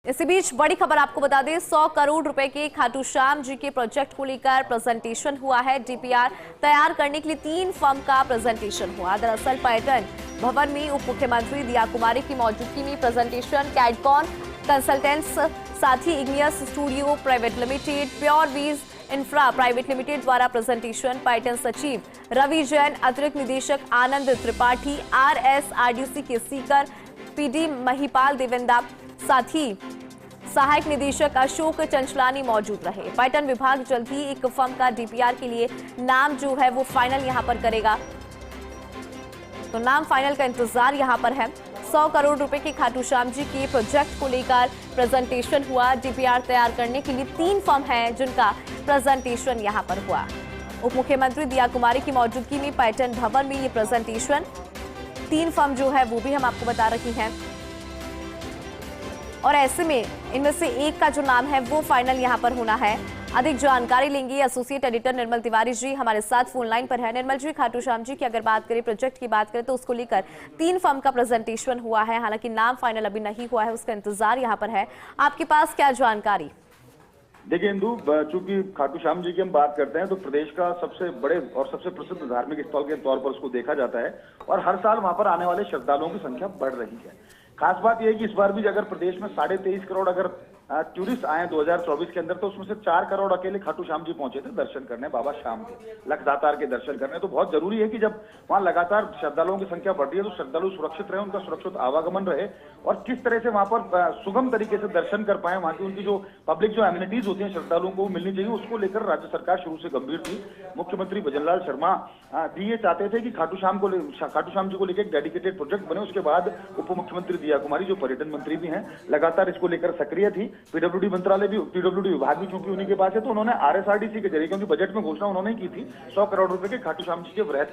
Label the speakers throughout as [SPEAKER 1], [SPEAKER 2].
[SPEAKER 1] इसी बीच बड़ी खबर आपको बता दें, 100 करोड़ रुपए के खाटू श्याम जी के प्रोजेक्ट को लेकर प्रेजेंटेशन हुआ है। डीपीआर तैयार करने के लिए 3 फर्म का प्रेजेंटेशन हुआ। दरअसल पर्यटन भवन में उप मुख्यमंत्री दिया कुमारी की मौजूदगी में प्रेजेंटेशन कैडकॉन कंसल्टेंट्स, साथ ही Igneous studio private limited, pure vees infra private limited द्वारा प्रेजेंटेशन। पर्यटन सचिव रवि जैन, अतिरिक्त निदेशक आनंद त्रिपाठी, RSRDC के सीकर PD महिपाल देवेंदा, साथ ही सहायक निदेशक अशोक चंचलानी मौजूद रहे। पर्यटन विभाग जल्द ही एक फर्म का डीपीआर के लिए नाम जो है वो फाइनल यहां पर करेगा, तो नाम फाइनल का इंतजार यहां पर है। 100 करोड़ रुपए के खाटू श्याम जी के प्रोजेक्ट को लेकर प्रेजेंटेशन हुआ। डीपीआर तैयार करने के लिए 3 फर्म हैं जिनका प्रेजेंटेशन यहां पर हुआ। उप मुख्यमंत्री दिया कुमारी की मौजूदगी में पर्यटन भवन में ये प्रेजेंटेशन, 3 फर्म जो है वो भी हम आपको बता रही हैं, और ऐसे में इनमें से एक का जो नाम है वो फाइनल यहां पर होना है। अधिक जानकारी लेंगे एसोसिएट एडिटर निर्मल तिवारी जी हमारे साथ फोन लाइन पर है। निर्मल जी, खाटू श्याम जी की अगर बात करें, प्रोजेक्ट की बात करें, तो उसको लेकर 3 फर्म का प्रेजेंटेशन हुआ है। हालांकि नाम फाइनल अभी नहीं हुआ है, उसका इंतजार यहां पर है। आपके पास क्या जानकारी?
[SPEAKER 2] देखिए इंदु, चूंकि खाटू श्याम जी की हम बात करते हैं तो प्रदेश का सबसे बड़े और सबसे प्रसिद्ध धार्मिक स्थल के तौर पर उसको देखा जाता है और हर साल वहां पर आने वाले श्रद्धालुओं की संख्या बढ़ रही है। खास बात यह है कि इस बार भी अगर प्रदेश में 23.5 करोड़ अगर टूरिस्ट आए 2024 के अंदर, तो उसमें से 4 करोड़ अकेले खाटू श्याम जी पहुंचे थे दर्शन करने, बाबा श्याम के लखदातार के दर्शन करने। तो बहुत जरूरी है कि जब वहां लगातार श्रद्धालुओं की संख्या बढ़ रही है तो श्रद्धालु सुरक्षित रहे, उनका सुरक्षित आवागमन रहे और किस तरह से वहां पर सुगम तरीके से दर्शन कर पाए, वहां की उनकी जो पब्लिक जो एमिनिटीज होती है श्रद्धालुओं को मिलनी चाहिए, उसको लेकर राज्य सरकार शुरू से गंभीर थी। मुख्यमंत्री भजनलाल शर्मा जी ये चाहते थे कि खाटू श्याम जी को लेकर एक डेडिकेटेड प्रोजेक्ट बने। उसके बाद उप मुख्यमंत्री दिया कुमारी जो पर्यटन मंत्री भी हैं, लगातार इसको लेकर सक्रिय थी। पीडब्ल्यूडी मंत्रालय भी, पीडब्ल्यूडी विभाग भी चूंकि उन्हीं के पास है, तो उन्होंने RSRDC के जरिए, क्योंकि बजट में घोषणा उन्होंने की थी 100 करोड़ रुपए के खाटू श्याम जी के वृहद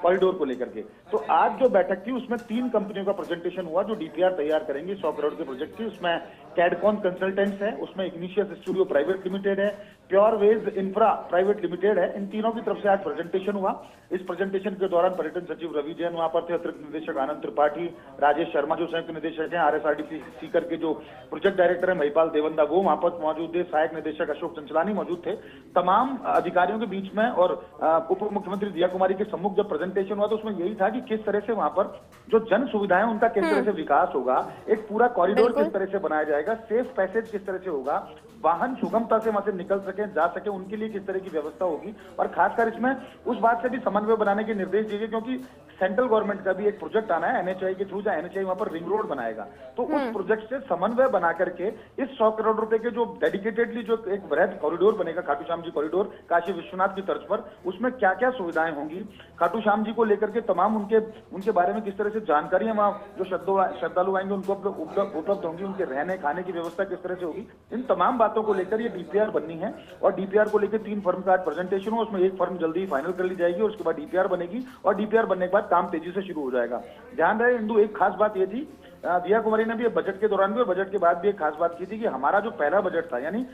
[SPEAKER 2] कॉरिडोर को लेकर के। तो आज जो बैठक थी उसमें 3 कंपनियों का प्रेजेंटेशन हुआ जो डीपीआर तैयार करेंगे 100 करोड़ के प्रोजेक्ट की। उसमें कैडकॉन कंसल्टेंट्स है, उसमें इग्निशियस स्टूडियो प्राइवेट लिमिटेड है, pure veg infra private limited है। इन तीनों की तरफ से आज प्रेजेंटेशन हुआ। इस प्रेजेंटेशन के दौरान पर्यटन सचिव रवि जैन वहां पर थे, अतिरिक्त निदेशक आनंद त्रिपाठी, राजेश शर्मा जो संयुक्त निदेशक हैं, RSRDC सीकर के जो प्रोजेक्ट डायरेक्टर है महिपाल देवेंदा वो वहां पर मौजूद थे, सहायक निदेशक अशोक चंचलानी मौजूद थे। तमाम अधिकारियों के बीच में और उप मुख्यमंत्री दिया कुमारी के सम्मुख जब प्रेजेंटेशन हुआ तो उसमें यही था कि किस तरह से वहां पर जो जन सुविधाएं उनका किस तरह से विकास होगा, एक पूरा कॉरिडोर किस तरह से बनाया जाएगा, सेफ पैसेज किस तरह से होगा, वाहन सुगमता से वहां से निकल सके, जा सके, उनके लिए किस तरह की व्यवस्था होगी। और खासकर इसमें उस बात से भी समन्वय बनाने के निर्देश दिए, क्योंकि सेंट्रल गवर्नमेंट का भी एक प्रोजेक्ट आना है NHAI के थ्रू, जहां NHAI वहां पर रिंग रोड बनाएगा। तो उस प्रोजेक्ट से समन्वय बना करके इस 100 करोड़ रुपए के जो डेडिकेटेडली जो एक वृहद कॉरिडोर बनेगा खाटू श्याम जी कॉरिडोर काशी विश्वनाथ की तर्ज पर, उसमें क्या क्या सुविधाएं होंगी, खाटू श्याम जी को लेकर के तमाम उनके बारे में किस तरह से जानकारी वहां जो श्रद्धालु आएंगे उनको उपलब्ध होंगी, उनके रहने खाने की व्यवस्था किस तरह से होगी, इन तमाम बातों को लेकर ये डीपीआर बननी है। और डीपीआर को लेकर 3 फर्म का आज प्रेजेंटेशन हो, उसमें एक फर्म जल्दी फाइनल कर ली जाएगी और उसके बाद डीपीआर बनेगी और डीपीआर बनने के बाद काम तेजी से शुरू हो जाएगा। ध्यान रहे इंदु, एक खास बात ये थी, दिया कुमारी ने भी बजट के दौरान भी और बजट के बाद भी एक खास बात की थी कि हमारा जो पहला बजट था, यानी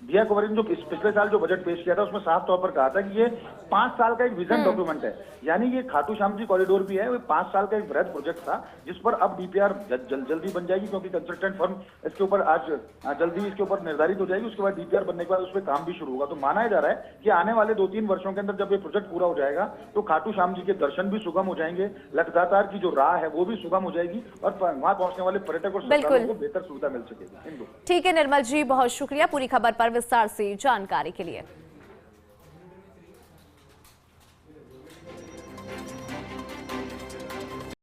[SPEAKER 2] दिया कुमारी ने जो पिछले साल जो बजट पेश किया था उसमें साफ तौर पर कहा था कि ये 5 साल का एक विजन डॉक्यूमेंट है, यानी ये खाटू श्याम जी कॉरिडोर भी है, वो 5 साल का एक वृहद प्रोजेक्ट था जिस पर अब डीपीआर जल्दी बन जाएगी, क्योंकि कंसल्टेंट फर्म इसके ऊपर आज जल्दी इसके ऊपर निर्धारित हो जाएगी। उसके बाद डीपीआर बनने के बाद उस पर काम भी शुरू होगा। तो माना जा रहा है कि आने वाले 2-3 वर्षों के अंदर जब ये प्रोजेक्ट पूरा हो जाएगा तो खाटू श्याम जी के दर्शन भी सुगम हो जाएंगे, लखदातार की जो राह है वो भी सुगम हो जाएगी और वहां पहुंचने वाले पर्यटक और श्रद्धालुओं को बेहतर सुविधा मिल सकेगी।
[SPEAKER 1] ठीक है निर्मल जी, बहुत शुक्रिया पूरी खबर पर विस्तार से जानकारी के लिए।